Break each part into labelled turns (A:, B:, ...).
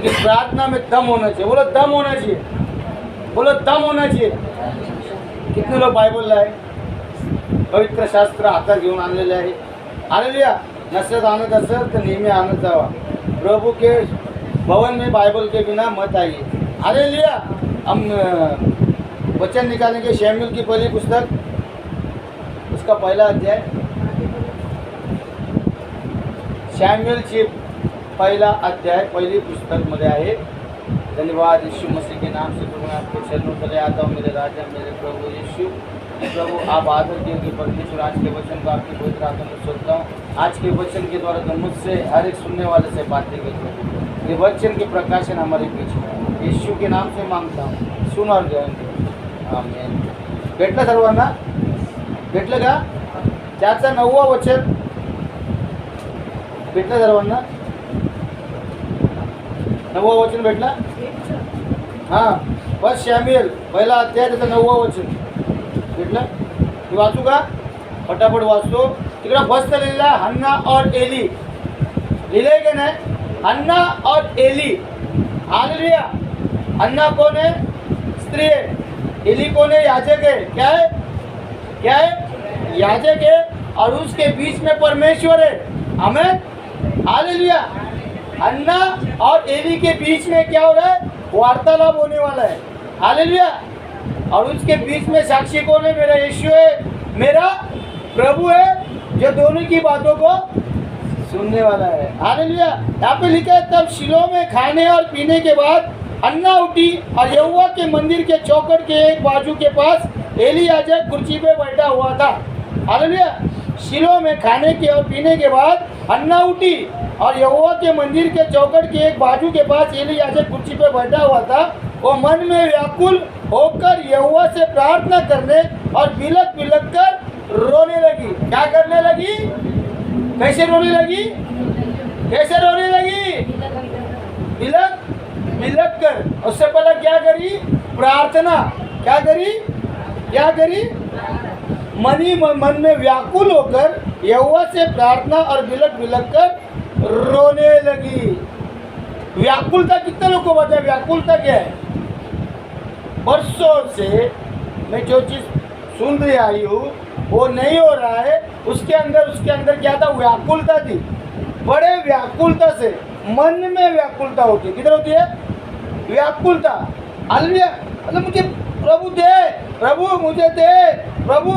A: उनकी प्रार्थना में दम होना चाहिए। बोलो दम होना चाहिए, बोलो दम होना चाहिए। कितने लोग बायबल लाए, पवित्र शास्त्र हातात घेऊन आणलेले आहे। हालेलुया। नसत आणत असेल तर नेहमी आणत जावा। प्रभु के भवन में बाइबल के बिना मत आइए। हालेलुया। हम वचन निकालेंगे शमूएल की पहली पुस्तक, उसका पहला अध्याय। शमूएलची पहिला अध्याय पहिली पुस्तक मध्ये आहे। धन्यवाद यीशु मसीह के नाम से प्रभु, मैं आपके चरणों तले आता हूँ मेरे राजा मेरे प्रभु यीशु। प्रभु आप आदर के परमेश्वर, आज के वचन को आपकी पवित्र आत्मा में सोचता हूँ। आज के वचन के द्वारा तो मुझसे हर एक सुनने वाले से बातें करते, ये वचन के प्रकाशन हमारे बीच में यीशु के नाम से मांगता हूँ, सुन और ग्रहण। आमीन। भेटलं सर्वांना? भेटलं का? त्याचं 9वं वचन भेटलं सर्वांना? 9वं वचन भेटला? हां, बस शमूएल पहिला अध्याय त्याचं 9वं वचन भेटलं? मी वाचू का? फटाफट वाचतो। तिकडे फर्स्ट लिहिला हन्ना और एली, लिहिले की नाही? हन्ना और एली। हालेलुया। हन्ना कौन है? स्त्री है। एली कौन है? याजक है। क्या है? क्या है? याजक है। और उसके बीच में परमेश्वर है। आमीन। हालेलुया। हन्ना और एली के बीच में क्या हो रहा है? वार्तालाप होने वाला है। हालेलुया। और उसके बीच में साक्षी कौन है? मेरा यीशु है, मेरा प्रभु है, जो दोनों की बातों को सुनने वाला है। हालेलुया। यहाँ पे लिखा है तब शिलो में खाने और पीने के बाद हन्ना उठी और यहोवा के मंदिर के चौखट के एक बाजू के पास एली याजक कुर्सी पे बैठा हुआ था। हालेलुया। शिलो में खाने के और पीने के बाद हन्ना उठी और यहोवा के मंदिर के चौखट के एक बाजू के पास एली याजक कुर्सी पे बैठा हुआ था। वो मन में व्याकुल होकर यहोवा से प्रार्थना करने और बिलक बिलक कर रोने लगी। क्या करने लगी? कैसे रोने लगी? कैसे रोने लगी? बिलक बिलक कर। उससे पहले क्या करी? प्रार्थना। क्या करी? क्या करी? मन में व्याकुल होकर यहोवा से प्रार्थना और बिलक बिलक कर रोने लगी। व्याकुलता कितने लोगों को पता है? व्याकुलता क्या है? बरसों से मैं जो चीज सुन रही आई हूँ वो नहीं हो रहा है। उसके अंदर क्या था? व्याकुलता थी। बड़े व्याकुलता से मन में व्याकुलता होती है। किधर होती है? व्याकुलता। हालेलुया। मतलब मुझे प्रभु दे, प्रभु मुझे दे, प्रभु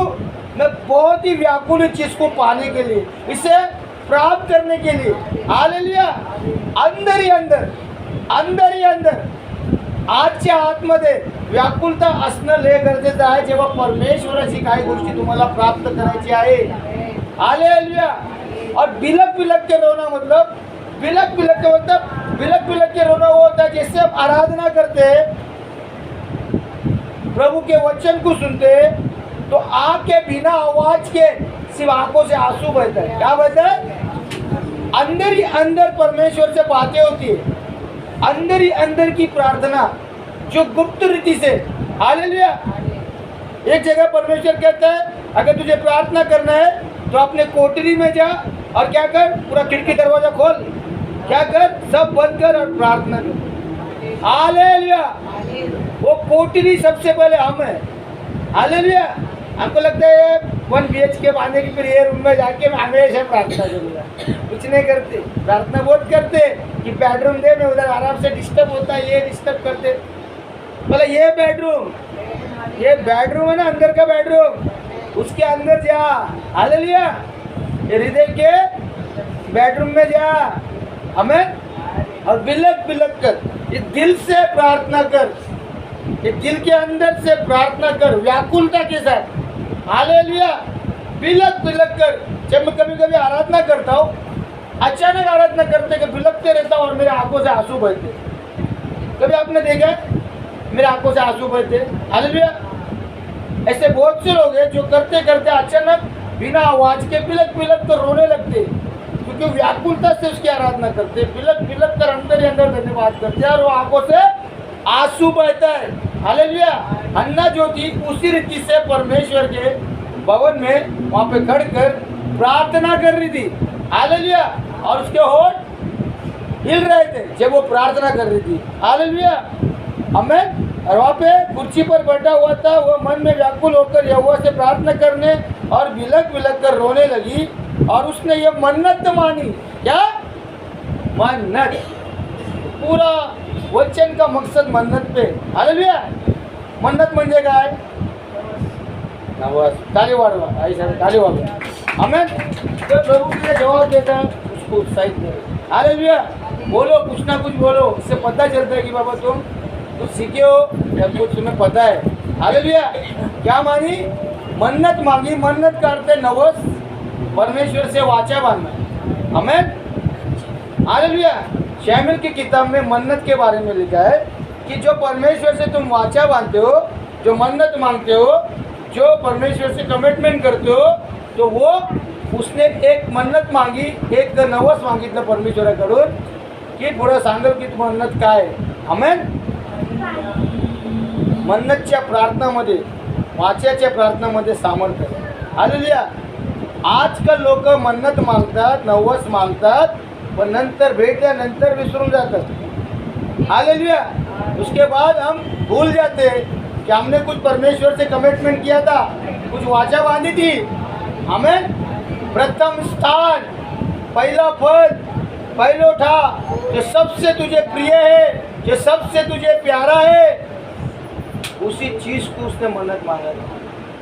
A: मैं बहुत ही व्याकुल इस चीज को पाने के लिए, इसे प्राप्त करने के लिए। हालेलुया। अंदर ही अंदर आजच्या आतमध्ये व्याकुलता असणं लय गरजेचं आहे, जेव्हा परमेश्वराची काही गोष्टी तुम्हाला प्राप्त करायची आहे। हालेलुया। और बिलक बिलक के रोना मतलब बिलक के रोना वो होता है जिससे हम आराधना करते हैं, प्रभु के वचन को सुनते हैं तो आँख के बिना आवाज के सिर्फ आंखों से आंसू बहता है। क्या बहता है? अंदर ही अंदर परमेश्वर से बातें होती है, अंदर ही अंदर की प्रार्थना जो गुप्त रीति से। हालेलुया। एक जगह परमेश्वर कहता है अगर तुझे प्रार्थना करना है तो अपने कोठरी में जा और क्या कर? पूरा खिड़की दरवाजा खोल, क्या कर? सब बंद कर और प्रार्थना कर। हालेलुया। वो कोठरी सबसे पहले हम है। हालेलुया। हमको लगता है 1 BHK पाने की फिर ये रूम में जाके मैं हमेशा प्रार्थना करूँगा। कुछ नहीं करते। प्रार्थना बहुत करते कि बेडरूम दे, मैं उधर आराम से डिस्टर्ब होता है, ये डिस्टर्ब करते। बोले ये बेडरूम है ना, अंदर का बेडरूम, उसके अंदर जा। हालेलुया। हृदय के बेडरूम में जा। हमें और बिलक बिलक कर, ये दिल से प्रार्थना कर, ये दिल के अंदर से प्रार्थना कर व्याकुलता के साथ। हालेलुया। बिलक बिलक कर। जब मैं कभी कभी आराधना करता हूँ, अचानक आराधना करते कि बिलकते रहता हूँ और मेरे आंखों से आंसू बहते। कभी आपने देखा मेरे आंखों से आंसू बहते? हालेलुया। ऐसे बहुत से लोग हैं जो करते करते अचानक बिना आवाज के बिलक बिलक कर रोने लगते, क्योंकि व्याकुलता से उसकी आराधना करते, बिलक बिलक कर अंदर ही अंदर धन्यवाद करते और वो आंखों से आंसू बहता है। हालेलुया। हन्ना जो थी उसी रीति से परमेश्वर के भवन में वहां पे खड़ कर प्रार्थना कर रही थी। हालेलुया। और उसके होठ हिल रहे थे जब वो प्रार्थना कर रही थी। हालेलुया, आमीन। और वहाँ पे कुर्सी पर बैठा हुआ था, वो मन में व्याकुल होकर यहोवा से प्रार्थना करने और बिलख बिलख कर रोने लगी। और उसने ये मन्नत मानी। क्या मन्नत? पूरा वचन का मकसद मन्नत पे। हालेलुया, मन्नत म्हणजे काय? ताली वाढवा, आई साहब ताली वाढवा, आमीन। तो प्रभु के लिए जवाब देता उसको उत्साहित करो। हालेलुया, बोलो, कुछ ना कुछ बोलो, इससे पता चलता है कि बाबा तुम कुछ सीखे हो या कुछ तुम्हें पता है। हालेलुया, क्या मानी? मन्नत मांगी। मन्नत का अर्थ है नवस, परमेश्वर से वाचा बांधना। आमीन। हालेलुया, शमूएल की किताब में मन्नत के बारे में लिखा है कि जो परमेश्वर से तुम वाचा बांधते हो, जो मन्नत मांगते हो, जो परमेश्वर से कमिटमेंट करते हो, तो वो उसने एक मन्नत मांगी, एक नवस मागितलं परमेश्वराकडून की पुढं सांगेल की तू मन्नत काय आहे। आमेन। मन्नतच्या प्रार्थनामध्ये, वाच्याच्या प्रार्थनामध्ये सामर्थ्य आहे। हालेलुया। आजकाल लोक मन्नत मागतात, नवस मागतात, पण नंतर भेटल्यानंतर विसरून जातात। हालेलुया। उसके बाद हम भूल जाते हैं कि हमने कुछ परमेश्वर से कमिटमेंट किया था, कुछ वाचा बांधी थी। आमेन। प्रथम स्थान, पहला पद, पहलोठा, जो सबसे तुझे प्रिय है, जो सबसे तुझे प्यारा है, उसी चीज को उसने मन्नत मांगा।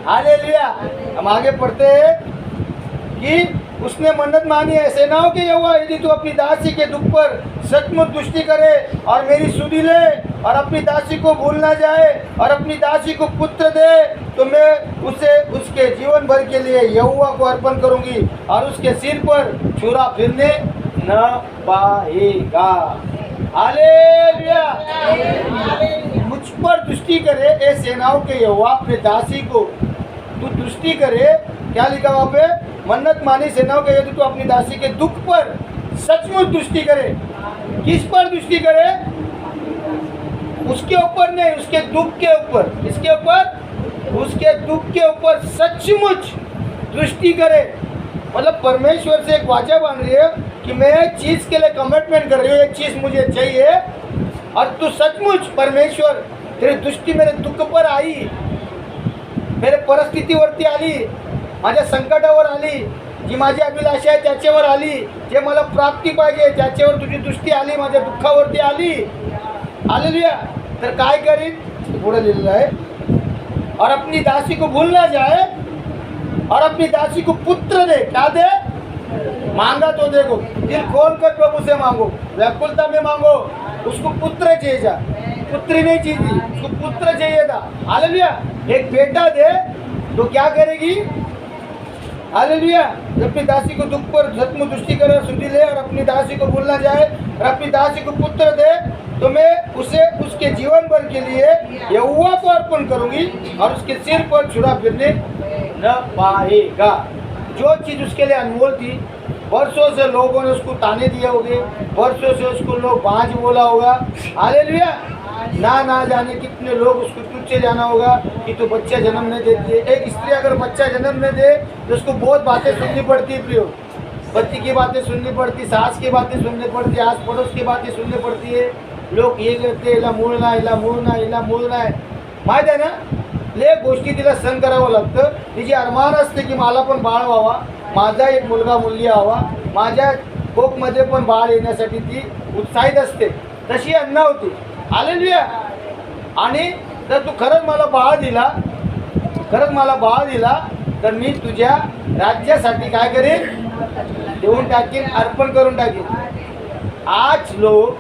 A: हालेलुया। हम आगे पढ़ते हैं कि उसने मन्नत मांगी है, सेनाओं के यहोवा, यदि तू अपनी दासी के दुख पर सचमुच दृष्टि करे और मेरी सुधि ले और अपनी दासी को भूल ना जाए और अपनी दासी को पुत्र दे, तो मैं उसे उसके जीवन भर के लिए यहोवा को अर्पण करूंगी और उसके सिर पर छुरा फिरने न पाएगा। हालेलुया। मुझ पर दृष्टि करे ए सेनाओं के यहोवा, अपने दासी को तू दृष्टि करे। क्या लिखा वहाँ पे? मन्नत मानी सेनाओं के, यदि तू अपनी दासी के दुख पर सचमुच दृष्टि करे। किस पर दृष्टि करे? उसके ऊपर नहीं, उसके दुख के ऊपर। किसके ऊपर? उसके दुख के ऊपर सचमुच दृष्टि करे। मतलब परमेश्वर से एक वाचा बांध रही है कि मैं एक चीज के लिए कमिटमेंट कर रही हूँ, एक चीज मुझे चाहिए, और तू सचमुच परमेश्वर तेरी दृष्टि मेरे दुःख पर आई, मेरे परिस्थितीवरती आली, माझ्या संकटावर आली, जी माझी अभिलाषा आहे त्याच्यावर आली, जे मला प्राप्ती पाहिजे त्याच्यावर तुझी दृष्टी आली, माझ्या दुःखावरती आली। हालेलुया। तर काय करीन? पुढे लिहिलेलं आहे, और अपनी दासी को भूल ना जाए और अपनी दासी को पुत्र दे। क्या दे? मांगा तो देखो, दिल खोल कर प्रभु से मांगो, व्याकुलता में मांगो। उसको पुत्र चाहिए था, पुत्री नहीं चाहिए, उसको पुत्र चाहिए था। हालेलुया। एक बेटा दे तो क्या करेगी? हालेलुया। जब अपनी दासी को दुख पर सचमुच दृष्टि करे, सुधि ले और अपनी दासी को भूल ना जाए और अपनी दासी को पुत्र दे, तो मैं उसे उसके जीवन भर के लिए यहोवा को अर्पण करूंगी और उसके सिर पर छुरा फिरने न पाएगा। जो चीज उसके लिए अनमोल थी, वर्षों से लोगों ने उसको ताने दिए होंगे, वर्षों से उसको लोग बांझ बोला होगा। हालेलुया। ना जाने कितने लोग उसको तुच्छ जाना होगा कि तो बच्चा जन्म नहीं देती है। एक स्त्री अगर बच्चा जन्म नहीं दे तो उसको बहुत बातें सुननी पड़ती है। प्रियो, पति की बातें सुननी पड़ती, सास की बातें सुननी पड़ती, आस पड़ोस की बातें सुननी पड़ती है। लोग ये कहते हिला मूळ नाही, हिला मूळ नाही, हिला मूळ नाही। माहीत आहे ना, लय गोष्टी तिला सहन करावं लागतं। तिची अरमान असते की मला पण बाळ व्हावा, माझा एक मुलगा मुलगी व्हावा, माझ्या कोकमध्ये पण बाळ येण्यासाठी ती उत्साहित असते। तशी अन्ना होती। हालेलुया। आणि जर तू खरंच मला बाळ दिला, खरंच मला बाळ दिला, तर मी तुझ्या राज्यासाठी काय करेन? देऊन टाकेन, अर्पण करून टाकेन। आज लोग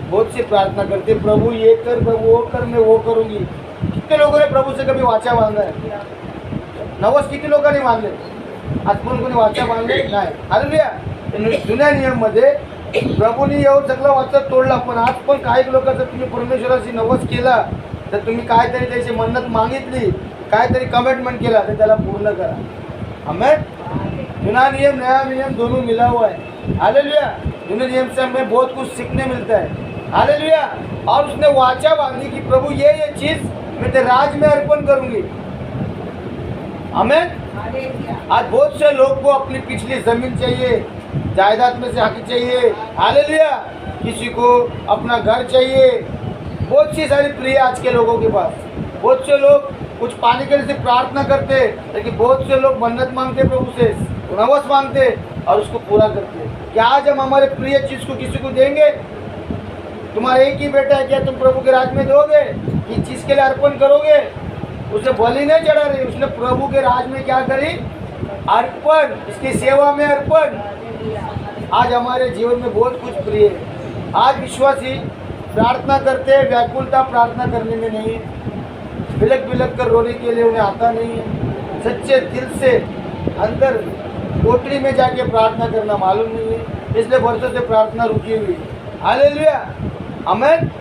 A: बहुत से प्रार्थना करते, प्रभु ये कर, प्रभु वो कर, मैं वो करूंगी। कितने लोगों ने प्रभु से कभी वाचा बांधा है? नवस किती लोकांनी बांधले? आज पण कोणी वाचा बांधले नाही। हालेलुया। जुन्या नियममध्ये प्रभूंनी एवढं सगळं वाचा तोडला, पण आज पण काही लोकांचं तुम्ही परमेश्वराशी नवस केला, तर तुम्ही काहीतरी त्याची मन्नत मागितली, काहीतरी कमिटमेंट केला, तर त्याला पूर्ण करा। आमेन। जुना नियम नया नियम दोनों मिला हुआ है। हालेलुया। जुने नियम से हमें बहुत कुछ सीखने मिलता है। हालेलुया। और उसने वाचा बांधी कि प्रभु ये चीज मैं तेरे राज में अर्पण करूंगी। आमेन। आज बहुत से लोग को अपनी पिछली जमीन चाहिए, जायदाद में से हक चाहिए। हालेलुया। किसी को अपना घर चाहिए। बहुत सी सारी प्रिय आज के लोगों के पास। बहुत से लोग कुछ पाने के लिए सिर्फ प्रार्थना करते, लेकिन बहुत से लोग मन्नत मांगते प्रभु से, नवस मांगते और उसको पूरा करते। क्या आज हम हमारे प्रिय चीज़ को किसी को देंगे? तुम्हारा एक ही बेटा है, क्या तुम प्रभु के राज में दोगे? इस चीज़ के लिए अर्पण करोगे? उसे बलि नहीं चढ़ा रही, उसने प्रभु के राज में क्या करी? अर्पण, इसकी सेवा में अर्पण। आज हमारे जीवन में बहुत कुछ प्रिय है। आज विश्वासी प्रार्थना करते हैं, व्याकुलता प्रार्थना करने में नहीं है, बिलक बिलक कर रोने के लिए उन्हें आता नहीं है। सच्चे दिल से अंदर कोठरी में जाके प्रार्थना करना मालूम नहीं है, इसलिए वर्षों से प्रार्थना रुकी हुई है। हालेलुया, आमीन।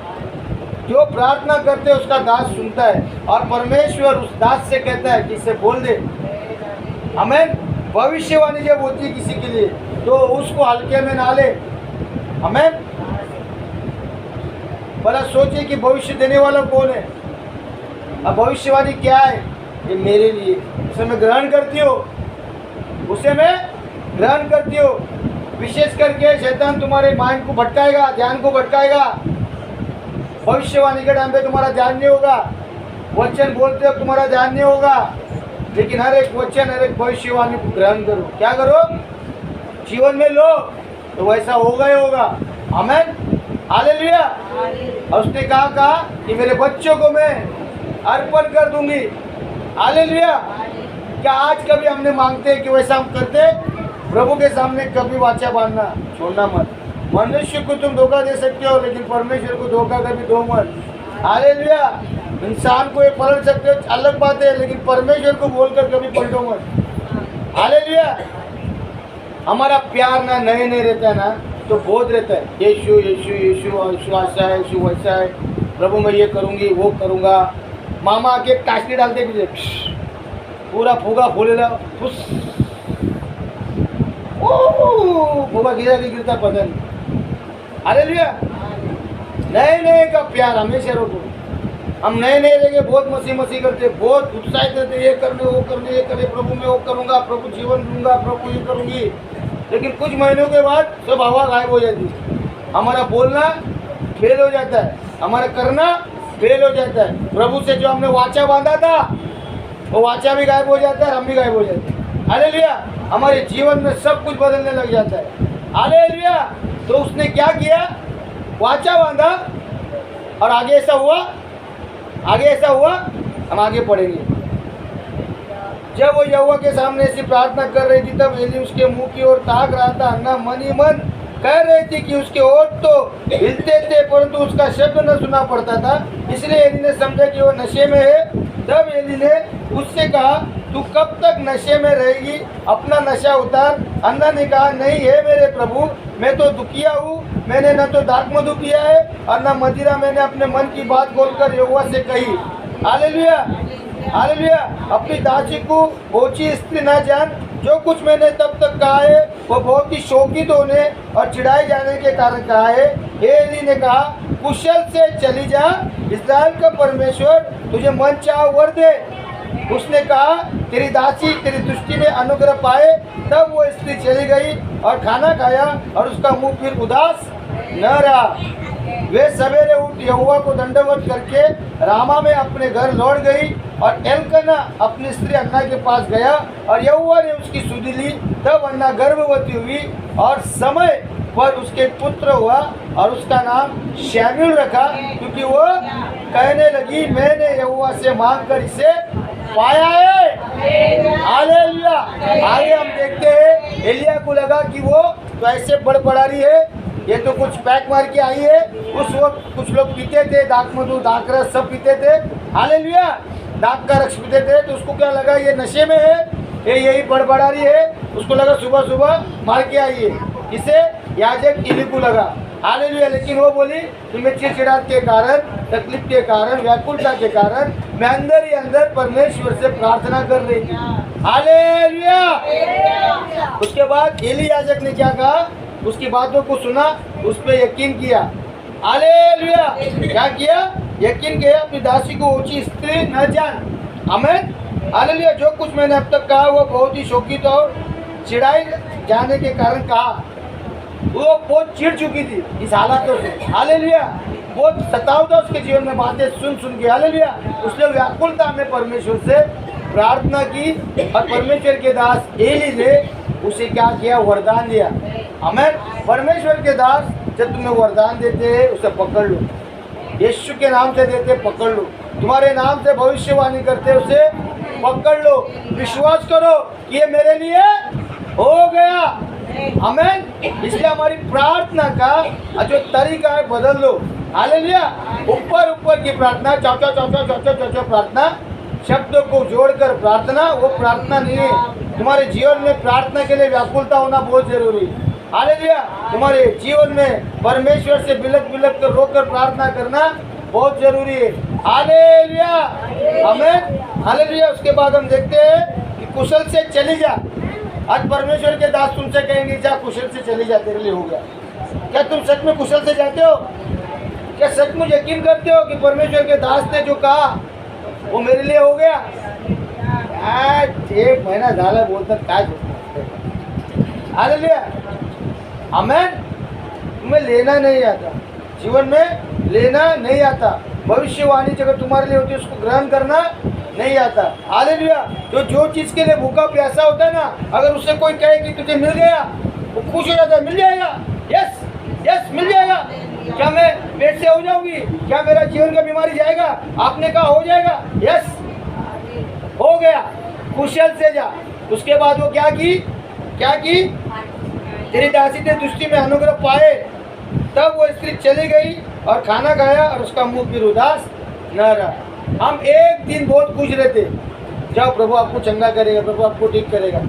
A: जो प्रार्थना करते हैं उसका दास सुनता है और परमेश्वर उस दास से कहता है कि इसे बोल दे। आमीन। भविष्यवाणी जब होती है किसी के लिए तो उसको हल्के में ना ले। आमीन। भला सोचिए कि भविष्य देने वाला कौन है। अब भविष्यवाणी क्या है? ये मेरे लिए, उसे मैं ग्रहण करती हूँ, उसे मैं ग्रहण करती हूँ। विशेष करके शैतान तुम्हारे माइंड को भटकाएगा, ध्यान को भटकाएगा। भविष्यवाणी के टाइम पे तुम्हारा ध्यान नहीं होगा, वचन बोलते हो तुम्हारा ध्यान नहीं होगा, लेकिन हर एक वचन, हर एक भविष्यवाणी को ग्रहण करो। क्या करो? जीवन में लो, तो वैसा होगा ही होगा। आमीन, हालेलुया। और उसने कहा कि मेरे बच्चों को मैं अर्पण कर दूंगी। हालेलुया। क्या आज कभी हमने मांगते हैं कि वैसा हम करते? प्रभु के सामने कभी वाचा बांधना छोड़ना मत। मनुष्य को तुम धोखा दे सकते हो, लेकिन परमेश्वर को धोखा कभी दो मत। हालेलुया। इंसान को ये पलट सकते हो, अलग बात है, लेकिन परमेश्वर को बोलकर कभी पलटो मत। हालेलुया। हमारा प्यार ना नए नए रहता है ना, तो बहुत रहता है, यीशु यीशु यीशु यीशु ऐसा है, यीशु वैसा है, प्रभु मैं ये करूँगी वो करूँगा। मामा आके काशनी डालते भी पूरा फूगा फूलेगा, फूगा गिरा के गिरता पता नहीं। हालेलुया। नए नए का प्यार हमेशा रोको। हम नए नए रहेंगे, बहुत मसीह करते, बहुत उत्साहित रहते, ये करने वो करने, ये करने, प्रभु मैं वो करूँगा, प्रभु जीवन दूंगा, प्रभु ये करूँगी। लेकिन कुछ महीनों के बाद सब हवा गायब हो जाती है। हमारा बोलना फेल हो जाता है, हमारा करना फेल हो जाता है। प्रभु से जो हमने वाचा बांधा था वो वाचा भी गायब हो जाता है, हम भी गायब हो जाते हैं। हालेलुया। हमारे जीवन में सब कुछ बदलने लग जाता है। हालेलुया। तो उसने क्या किया? वाचा बांधा और आगे ऐसा हुआ, आगे ऐसा हुआ। हम आगे पढ़ेंगे। जब वो यहोवा के सामने ऐसी प्रार्थना कर रही थी, तब एली उसके मुंह की ओर ताक रहा था। अन्ना मन ही मन कह रही थी कि उसके होठ तो हिलते थे, परंतु उसका शब्द न सुना पड़ता था। इसलिए एली ने समझा कि वो नशे में है। तब एली ने उससे कहा, तू कब तक नशे में रहेगी? अपना नशा उतार। अन्ना ने कहा, नहीं है मेरे प्रभु, मैं तो दुखिया हूँ। मैंने न तो दाखमधु पिया है और न मदिरा। मैंने अपने मन की बात खोलकर यहोवा से कही। Hallelujah, hallelujah. अपनी दासी को ओछी स्त्री न जान। जो कुछ मैंने तब तक कहा है वो बहुत ही शोकित होने और चिढ़ाए जाने के कारण कहा है। एली ने कहा, कुशल से चली जा, इस्राएल का परमेश्वर तुझे मन चाह वर दे। उसने कहा, तेरी दासी तेरी दृष्टि में अनुग्रह पाए। तब वो स्त्री चली गई और खाना खाया और उसका मुंह फिर उदास न रहा। वे सवेरे उठ यहोवा को दंडवत करके रामा में अपने घर लौट गई और एलकना अपनी स्त्री अन्ना के पास गया और यहोवा ने उसकी सुधि ली। तब अन्ना गर्भवती हुई और समय पर उसके पुत्र हुआ और उसका नाम शमूएल रखा, क्योंकि वो कहने लगी, मैंने यहोवा से मांगकर इसे पाया है। हालेलुया। आगे हम देखते हैं, एलिया को लगा कि वो तो ऐसे बड़बड़ा रही है, ये तो कुछ पैक मार के आई है। उस वक्त कुछ लोग पीते थे, दाखमधु दाख रस सब पीते थे। हालेलुया। दाख का रस पीते थे। तो उसको क्या लगा, ये नशे में है, ये यही बड़बड़ा रही है। उसको लगा सुबह सुबह मार के आई है। इसे याजक एली को लगा। हालेलुया। लेकिन वो बोली कि मैं चिड़चिड़ाहट के कारण, तकलीफ के कारण, व्याकुलता के कारण मैं अंदर ही अंदर परमेश्वर से प्रार्थना कर रही थी। हालेलुया। उसके बाद एली याजक ने क्या कहा, उसकी बातों को सुना, उस पर यकीन किया। हालेलुया। क्या किया? यकीन किया। अपनी दासी को ऊंची स्त्री न जान। आमीन। हालेलुया। जो कुछ मैंने अब तक कहा वो बहुत ही शोकित और चिढ़ाई जाने के कारण कहा। वो बहुत चिढ़ चुकी थी इस हालातों से। हालेलुया। बहुत सताव था उसके जीवन में बातें सुन सुन के। हालेलुया। उसने व्याकुलता में परमेश्वर से प्रार्थना की और परमेश्वर के दास एली ने उसे क्या किया? वरदान दिया। आमीन। परमेश्वर के दास जब तुम्हें वरदान देते हैं उसे पकड़ लो। यीशु के नाम से देते पकड़ लो। तुम्हारे नाम से भविष्यवाणी करते उसे पकड़ लो। विश्वास करो कि ये मेरे लिए हो गया। आमीन। इसलिए हमारी प्रार्थना का जो तरीका है बदल लो। हालेलुया। ऊपर ऊपर की प्रार्थना, चौचा चौचा चौचा चौचा प्रार्थना, शब्दों को जोड़कर प्रार्थना, वो प्रार्थना नहीं है। तुम्हारे जीवन में प्रार्थना के लिए व्याकुलता होना बहुत जरूरी है। हालेलुया। तुम्हारे जीवन में परमेश्वर से बिलक बिलक कर रोकर प्रार्थना करना बहुत जरूरी है। हालेलुया। आमीन। हालेलुया। उसके बाद हम देखते हैं कि कुशल से चली जा। आज परमेश्वर के दास तुमसे कहेंगे जा कुशल से चली जा, तेरे लिए हो गया। क्या तुम सच में कुशल से जाते हो? क्या सचमुच यकीन करते हो कि परमेश्वर के दास ने जो कहा वो मेरे लिए हो गया? एक महीना झाला बोलतात काय हालेलुया। आमीन। तुम्हें लेना नहीं आता, जीवन में लेना नहीं आता। भविष्यवाणी अगर तुम्हारे लिए होती है उसको ग्रहण करना नहीं आता। हालेलुया। तो जो चीज़ के लिए भूखा प्यासा होता है ना, अगर उससे कोई कहे कि तुझे मिल गया, वो खुश हो जाता है। मिल जाएगा, यस यस मिल जाएगा। क्या मैं पेट से हो जाऊंगी? क्या मेरा जीवन का बीमारी जाएगा? आपने कहा हो जाएगा, यस हो गया। कुशल से जा। उसके बाद वो क्या की? तेरी दासी ने दृष्टि में अनुग्रह पाए। तब वो स्त्री चली गई और खाना खाया और उसका मुंह फिर उदास न रहा। हम एक दिन बहुत खुश रहते, जाओ प्रभु आपको चंगा करेगा, प्रभु आपको ठीक करेगा।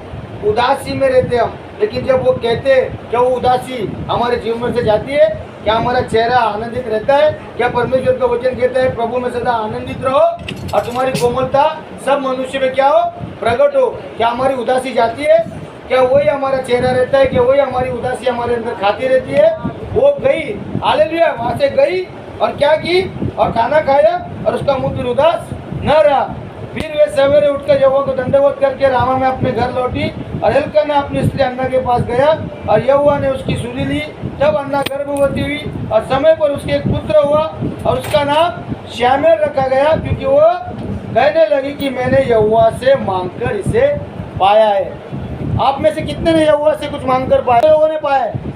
A: उदासी में रहते हम, लेकिन जब वो कहते क्या वो उदासी हमारे जीवन से जाती है? क्या हमारा चेहरा आनंदित रहता है? क्या परमेश्वर का वचन कहता है प्रभु में सदा आनंदित रहो और तुम्हारी कोमलता सब मनुष्य में क्या हो? प्रकट हो। क्या हमारी उदासी जाती है? क्या वही हमारा चेहरा रहता है? क्या वही हमारी उदासी हमारे अंदर खाती रहती है? वो गई। हालेलुया। वहाँ से गई और क्या की? और खाना खाया और उसका मुंह फिर उदास न रहा। फिर वे सवेरे उठकर यहोवा को दंडवत करके रामा में अपने घर लौटी और एल्काना अपनी स्त्री अन्ना के पास गया और यहोवा ने उसकी सुधि ली। तब अन्ना गर्भवती हुई और समय पर उसके एक पुत्र हुआ और उसका नाम श्यामेल रखा गया, क्योंकि वो कहने लगी कि मैंने यहोवा से मांगकर इसे पाया है। आप में से कितने ने यहोवा से कुछ मांगकर पाया? लोगों ने पाया है।